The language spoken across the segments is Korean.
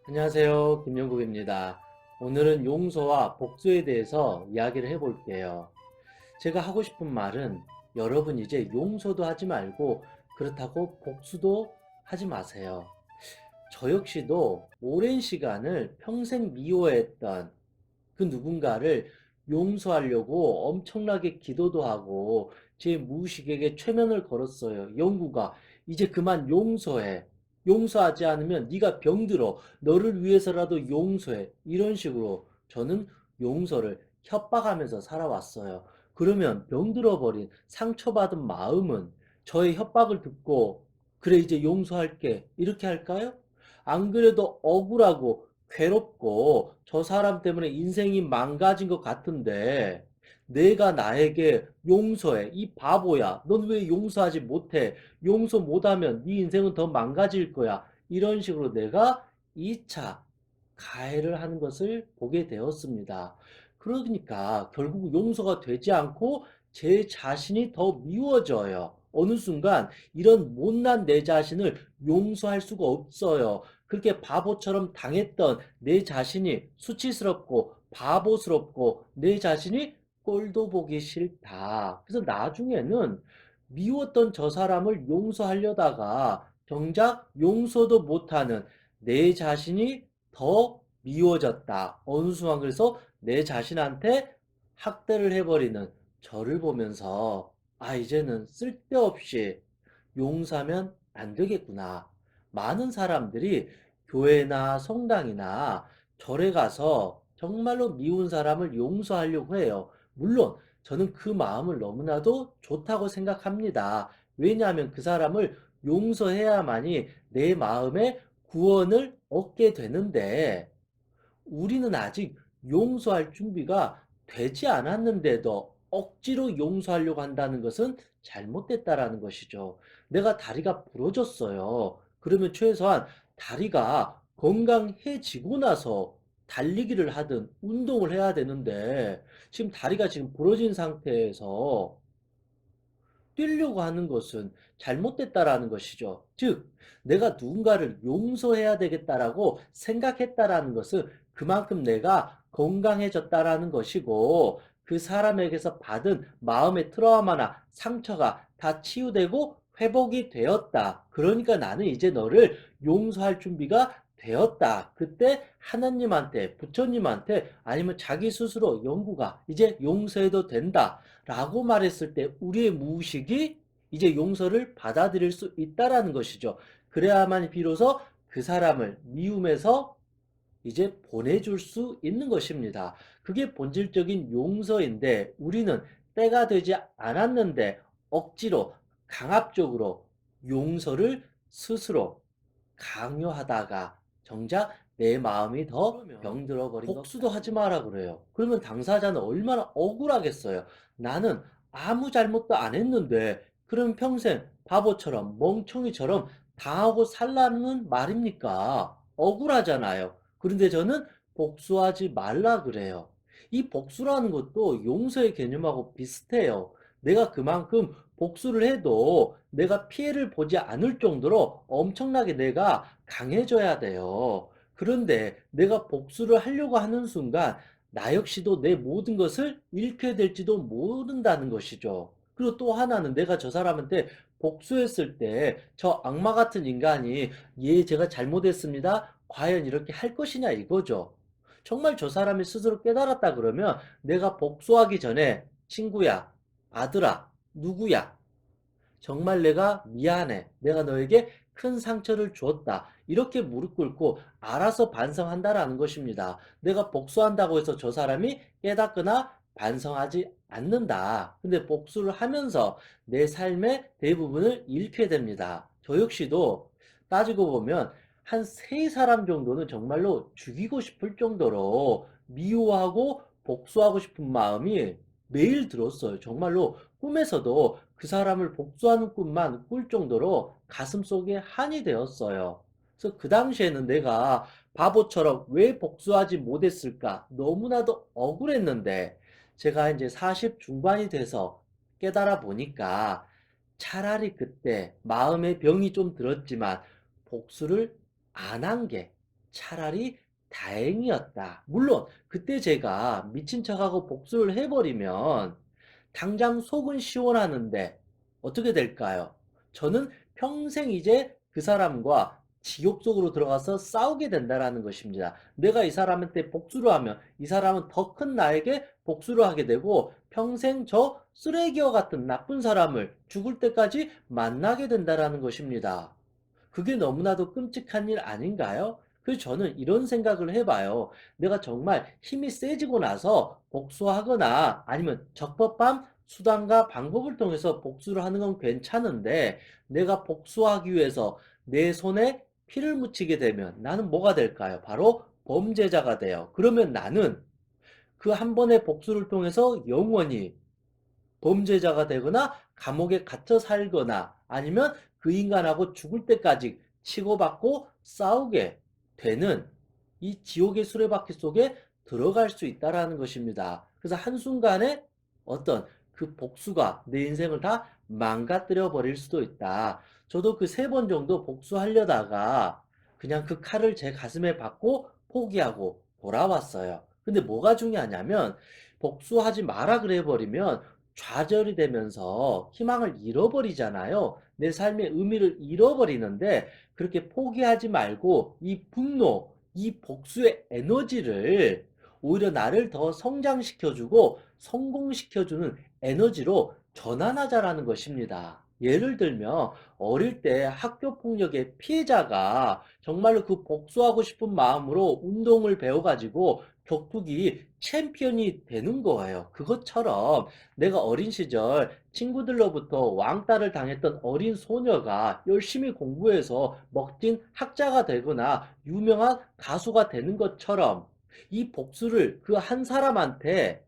안녕하세요. 김영국입니다. 오늘은 용서와 복수에 대해서 이야기를 해볼게요. 제가 하고 싶은 말은 여러분 이제 용서도 하지 말고 그렇다고 복수도 하지 마세요. 저 역시도 오랜 시간을 평생 미워했던 그 누군가를 용서하려고 엄청나게 기도도 하고 제 무의식에게 최면을 걸었어요. 영구가 이제 그만 용서해. 용서하지 않으면 네가 병들어. 너를 위해서라도 용서해. 이런 식으로 저는 용서를 협박하면서 살아왔어요. 그러면 병들어 버린 상처받은 마음은 저의 협박을 듣고 그래 이제 용서할게. 이렇게 할까요? 안 그래도 억울하고 괴롭고 저 사람 때문에 인생이 망가진 것 같은데 내가 나에게 용서해. 이 바보야. 넌 왜 용서하지 못해? 용서 못하면 네 인생은 더 망가질 거야. 이런 식으로 내가 2차 가해를 하는 것을 보게 되었습니다. 그러니까 결국 용서가 되지 않고 제 자신이 더 미워져요. 어느 순간 이런 못난 내 자신을 용서할 수가 없어요. 그렇게 바보처럼 당했던 내 자신이 수치스럽고 바보스럽고 내 자신이 꼴도 보기 싫다. 그래서 나중에는 미웠던 저 사람을 용서하려다가 정작 용서도 못하는 내 자신이 더 미워졌다. 어느 순간 그래서 내 자신한테 학대를 해버리는 저를 보면서 이제는 쓸데없이 용서하면 안 되겠구나. 많은 사람들이 교회나 성당이나 절에 가서 정말로 미운 사람을 용서하려고 해요. 물론 저는 그 마음을 너무나도 좋다고 생각합니다. 왜냐하면 그 사람을 용서해야만이 내 마음의 구원을 얻게 되는데 우리는 아직 용서할 준비가 되지 않았는데도 억지로 용서하려고 한다는 것은 잘못됐다라는 것이죠. 내가 다리가 부러졌어요. 그러면 최소한 다리가 건강해지고 나서 달리기를 하든 운동을 해야 되는데 지금 다리가 지금 부러진 상태에서 뛰려고 하는 것은 잘못됐다라는 것이죠. 즉, 내가 누군가를 용서해야 되겠다라고 생각했다라는 것은 그만큼 내가 건강해졌다라는 것이고, 그 사람에게서 받은 마음의 트라우마나 상처가 다 치유되고 회복이 되었다. 그러니까 나는 이제 너를 용서할 준비가 되었다. 그때 하나님한테, 부처님한테, 아니면 자기 스스로 영구가 이제 용서해도 된다. 라고 말했을 때 우리의 무의식이 이제 용서를 받아들일 수 있다라는 것이죠. 그래야만 비로소 그 사람을 미움에서 이제 보내줄 수 있는 것입니다. 그게 본질적인 용서인데 우리는 때가 되지 않았는데 억지로 강압적으로 용서를 스스로 강요하다가 정작 내 마음이 더 병들어 버린 복수도 하지 마라 그래요. 그러면 당사자는 얼마나 억울하겠어요. 나는 아무 잘못도 안 했는데 그럼 평생 바보처럼 멍청이처럼 당하고 살라는 말입니까? 억울하잖아요. 그런데 저는 복수하지 말라 그래요. 이 복수라는 것도 용서의 개념하고 비슷해요. 내가 그만큼 복수를 해도 내가 피해를 보지 않을 정도로 엄청나게 내가 강해져야 돼요. 그런데 내가 복수를 하려고 하는 순간 나 역시도 내 모든 것을 잃게 될지도 모른다는 것이죠. 그리고 또 하나는 내가 저 사람한테 복수했을 때 저 악마 같은 인간이 예, 제가 잘못했습니다. 과연 이렇게 할 것이냐 이거죠. 정말 저 사람이 스스로 깨달았다 그러면 내가 복수하기 전에 친구야, 아들아, 누구야? 정말 내가 미안해. 내가 너에게 큰 상처를 주었다. 이렇게 무릎 꿇고 알아서 반성한다라는 것입니다. 내가 복수한다고 해서 저 사람이 깨닫거나 반성하지 않는다. 근데 복수를 하면서 내 삶의 대부분을 잃게 됩니다. 저 역시도 따지고 보면 한 세 사람 정도는 정말로 죽이고 싶을 정도로 미워하고 복수하고 싶은 마음이 매일 들었어요. 정말로 꿈에서도 그 사람을 복수하는 꿈만 꿀 정도로 가슴속에 한이 되었어요. 그래서 그 당시에는 내가 바보처럼 왜 복수하지 못했을까? 너무나도 억울했는데 제가 이제 40 중반이 돼서 깨달아 보니까 차라리 그때 마음의 병이 좀 들었지만 복수를 안 한 게 차라리 다행이었다. 물론 그때 제가 미친 척하고 복수를 해버리면 당장 속은 시원하는데 어떻게 될까요? 저는 평생 이제 그 사람과 지옥 속으로 들어가서 싸우게 된다라는 것입니다. 내가 이 사람한테 복수를 하면 이 사람은 더 큰 나에게 복수를 하게 되고 평생 저 쓰레기와 같은 나쁜 사람을 죽을 때까지 만나게 된다라는 것입니다. 그게 너무나도 끔찍한 일 아닌가요? 그래서 저는 이런 생각을 해봐요. 내가 정말 힘이 세지고 나서 복수하거나 아니면 적법한 수단과 방법을 통해서 복수를 하는 건 괜찮은데 내가 복수하기 위해서 내 손에 피를 묻히게 되면 나는 뭐가 될까요? 바로 범죄자가 돼요. 그러면 나는 그 한 번의 복수를 통해서 영원히 범죄자가 되거나 감옥에 갇혀 살거나 아니면 그 인간하고 죽을 때까지 치고받고 싸우게 되는 이 지옥의 수레바퀴 속에 들어갈 수 있다라는 것입니다. 그래서 한순간에 어떤 그 복수가 내 인생을 다 망가뜨려 버릴 수도 있다. 저도 그 3번 정도 복수하려다가 그냥 그 칼을 제 가슴에 받고 포기하고 돌아왔어요. 근데 뭐가 중요하냐면 복수하지 마라 그래 버리면 좌절이 되면서 희망을 잃어버리잖아요. 내 삶의 의미를 잃어버리는데 그렇게 포기하지 말고 이 분노, 이 복수의 에너지를 오히려 나를 더 성장시켜주고 성공시켜주는 에너지로 전환하자라는 것입니다. 예를 들면 어릴 때 학교 폭력의 피해자가 정말로 그 복수하고 싶은 마음으로 운동을 배워가지고 격투기 챔피언이 되는 거예요. 그것처럼 내가 어린 시절 친구들로부터 왕따를 당했던 어린 소녀가 열심히 공부해서 멋진 학자가 되거나 유명한 가수가 되는 것처럼 이 복수를 그 한 사람한테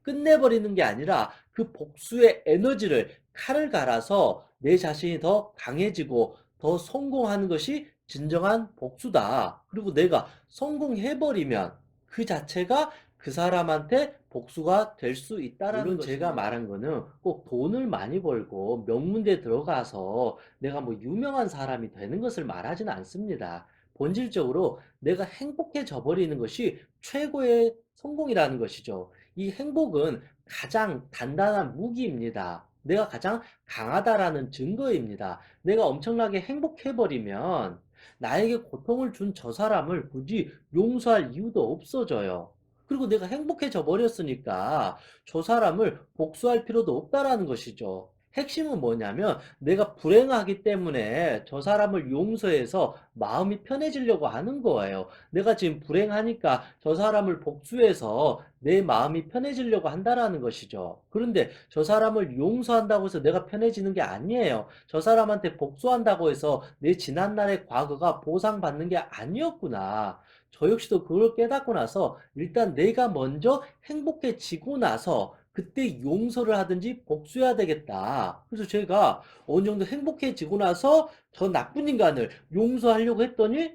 끝내버리는 게 아니라 그 복수의 에너지를 칼을 갈아서 내 자신이 더 강해지고 더 성공하는 것이 진정한 복수다. 그리고 내가 성공해버리면 그 자체가 그 사람한테 복수가 될 수 있다라는 물론 제가 것입니다. 말한 거는 꼭 돈을 많이 벌고 명문대에 들어가서 내가 뭐 유명한 사람이 되는 것을 말하지는 않습니다. 본질적으로 내가 행복해져 버리는 것이 최고의 성공이라는 것이죠. 이 행복은 가장 단단한 무기입니다. 내가 가장 강하다라는 증거입니다. 내가 엄청나게 행복해버리면 나에게 고통을 준 저 사람을 굳이 용서할 이유도 없어져요. 그리고 내가 행복해져 버렸으니까 저 사람을 복수할 필요도 없다라는 것이죠. 핵심은 뭐냐면 내가 불행하기 때문에 저 사람을 용서해서 마음이 편해지려고 하는 거예요. 내가 지금 불행하니까 저 사람을 복수해서 내 마음이 편해지려고 한다라는 것이죠. 그런데 저 사람을 용서한다고 해서 내가 편해지는 게 아니에요. 저 사람한테 복수한다고 해서 내 지난날의 과거가 보상받는 게 아니었구나. 저 역시도 그걸 깨닫고 나서 일단 내가 먼저 행복해지고 나서 그때 용서를 하든지 복수해야 되겠다. 그래서 제가 어느 정도 행복해지고 나서 저 나쁜 인간을 용서하려고 했더니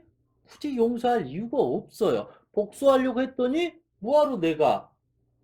굳이 용서할 이유가 없어요. 복수하려고 했더니 뭐하러 내가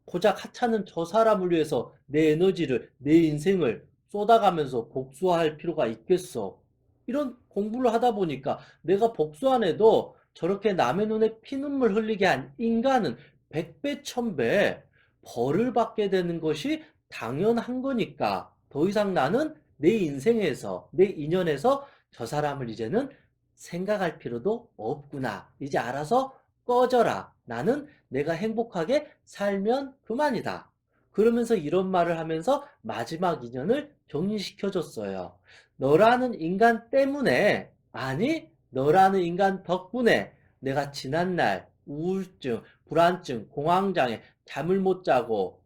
고작 하찮은 저 사람을 위해서 내 에너지를, 내 인생을 쏟아가면서 복수할 필요가 있겠어. 이런 공부를 하다 보니까 내가 복수 안 해도 저렇게 남의 눈에 피눈물 흘리게 한 인간은 100배, 1000배 벌을 받게 되는 것이 당연한 거니까 더 이상 나는 내 인생에서, 내 인연에서 저 사람을 이제는 생각할 필요도 없구나. 이제 알아서 꺼져라. 나는 내가 행복하게 살면 그만이다. 그러면서 이런 말을 하면서 마지막 인연을 정리시켜줬어요. 너라는 인간 때문에, 아니, 너라는 인간 덕분에 내가 지난날 우울증, 불안증, 공황장애, 잠을 못 자고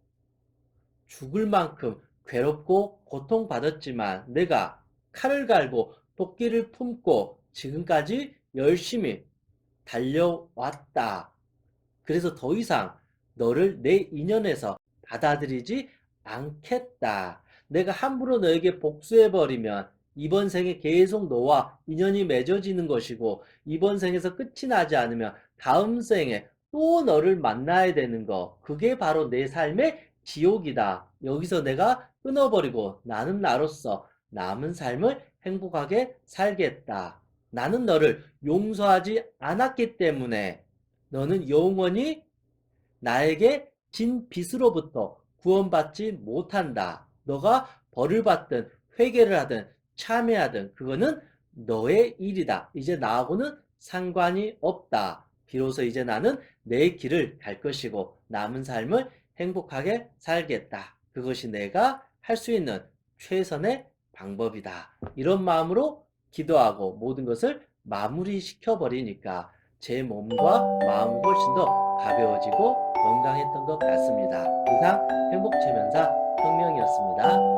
죽을 만큼 괴롭고 고통받았지만 내가 칼을 갈고 도끼를 품고 지금까지 열심히 달려왔다. 그래서 더 이상 너를 내 인연에서 받아들이지 않겠다. 내가 함부로 너에게 복수해버리면 이번 생에 계속 너와 인연이 맺어지는 것이고 이번 생에서 끝이 나지 않으면 다음 생에 또 너를 만나야 되는 거. 그게 바로 내 삶의 지옥이다. 여기서 내가 끊어버리고 나는 나로서 남은 삶을 행복하게 살겠다. 나는 너를 용서하지 않았기 때문에 너는 영원히 나에게 진 빚으로부터 구원받지 못한다. 너가 벌을 받든 회개를 하든 참회하든 그거는 너의 일이다. 이제 나하고는 상관이 없다. 비로소 이제 나는 내 길을 갈 것이고 남은 삶을 행복하게 살겠다. 그것이 내가 할 수 있는 최선의 방법이다. 이런 마음으로 기도하고 모든 것을 마무리시켜 버리니까 제 몸과 마음은 훨씬 더 가벼워지고 건강했던 것 같습니다. 이상 행복체면사 혁명이었습니다.